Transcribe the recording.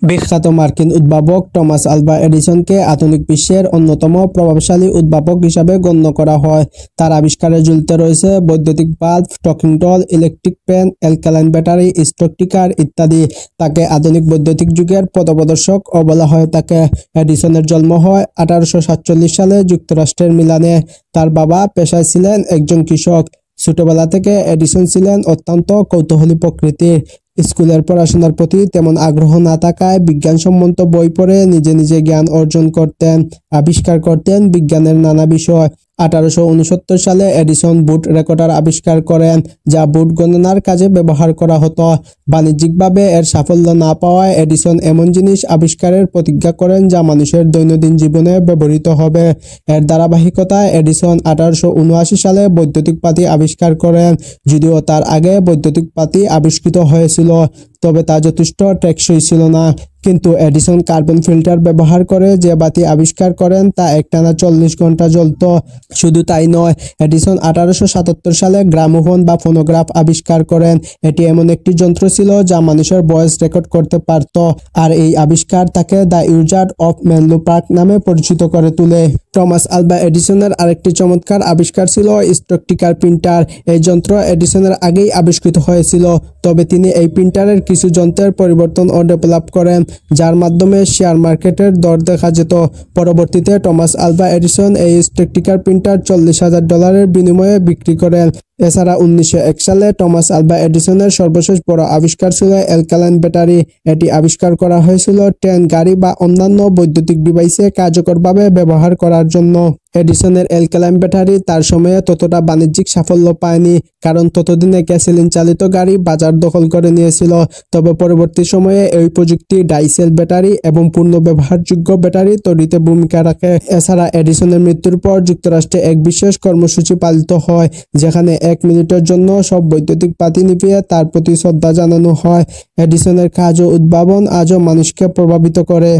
বিখ্যাত মার্কিন উদ্ভাবক টমাস আলভা এডিসনকে আধুনিক বিশ্বের অন্যতম প্রভাবশালী উদ্ভাবক হিসাবে গণ্য করা হয়। তার আবিষ্কারে ঝুলতে রয়েছে বৈদ্যুতিক bulb, talking doll, electric pen, alkaline battery, stock ticker ইত্যাদি। তাকে আধুনিক বৈদ্যুতিক যুগের পথপ্রদর্শক ও বলা হয় থাকে। এডিসনের জন্ম হয় 1847 সালে যুক্তরাষ্ট্রের মিলানে। তার বাবা পেশায় ছিলেন একজন কৃষক। ছোটবেলা থেকে এডিসন ছিলেন অত্যন্ত কৌতূহলী প্রকৃতির। স্কুলের পড়াশোনার প্রতি তেমন আগ্রহ না থাকায় বিজ্ঞানসম্মত বই পড়ে নিজে নিজে জ্ঞান অর্জন করতেন, আবিষ্কার করতেন বিজ্ঞানের নানা বিষয়। 1869 সালে এডিসন বুট রেকর্ডার আবিষ্কার করেন, যা বুট গণনার কাজে ব্যবহার করা হতো। বাণিজ্যিকভাবে এর সাফল্য না পাওয়ায় এডিসন এমন জিনিস আবিষ্কারের প্রতিজ্ঞা করেন যা মানুষের দৈনন্দিন জীবনে ব্যবহৃত হবে। এর ধারাবাহিকতায় এডিসন 1879 সালে বৈদ্যুতিক বাতি আবিষ্কার করেন। যদিও তার আগে বৈদ্যুতিক বাতি আবিষ্কৃত হয়েছিল, তবে তা যথেষ্ট টেকসই ছিল না। কিন্তু এডিসন কার্বন ফিল্টার ব্যবহার করে যে বাতি আবিষ্কার করেন তা একটানা 40 ঘন্টা জ্বলত। শুধু তাই নয়, এডিসন 1877 সালে গ্রামোফোন বা ফোনোগ্রাফ আবিষ্কার করেন। এটি এমন একটি যন্ত্র ছিল যা মানুষের ভয়েস রেকর্ড করতে পারত, আর এই আবিষ্কার তাকে the wizard of Menlo park নামে পরিচিত করে তোলে। টমাস আলভা এডিসনের আরেকটি চমৎকার আবিষ্কার ছিল স্ট্রোকটিকার প্রিন্টার। এই যন্ত্র এডিসনের আগেই আবিষ্কৃত হয়েছিল, তবে তিনি এই প্রিন্টারের কিছু যন্ত্রের পরিবর্তন ও ডেভেলপ করেন, যার মাধ্যমে শেয়ার মার্কেটের দর দেখা যেত। পরবর্তীতে টমাস আলভা এডিসন এই স্ট্রোকটিকার প্রিন্টার $40,000 বিনিময়ে বিক্রি করেন। এছাড়া 1901 সালে টমাস আলভা এডিসনের সর্বশেষ বড় আবিষ্কার ছিল অ্যালকালাইন ব্যাটারি। এটি আবিষ্কার করা হয়েছিল ট্রেন, গাড়ি বা অন্যান্য বৈদ্যুতিক ডিভাইসে কার্যকরভাবে ব্যবহার করার জন্য। এডিসনের অ্যালকালাইন ব্যাটারি তার সময়ে ততটা বাণিজ্যিক সাফল্য পায়নি, কারণ ততদিনে গ্যাসোলিন চালিত গাড়ি বাজার দখল করে নিয়েছিল। তবে পরবর্তী সময়ে এই প্রযুক্তি ডাইসেল ব্যাটারি এবং পূর্ণ ব্যবহারযোগ্য ব্যাটারি তৈরিতে ভূমিকা রাখে। এছাড়া এডিসনের মৃত্যুর পর যুক্তরাষ্ট্রে এক বিশেষ কর্মসূচি পালিত হয়, যেখানে 1 মিনিটের জন্য সব বৈদ্যুতিক বাতি নিভিয়ে তার প্রতি শ্রদ্ধা জানানো হয়। এডিসনের কাজ ও উদ্ভাবন আজও মানুষকে প্রভাবিত করে।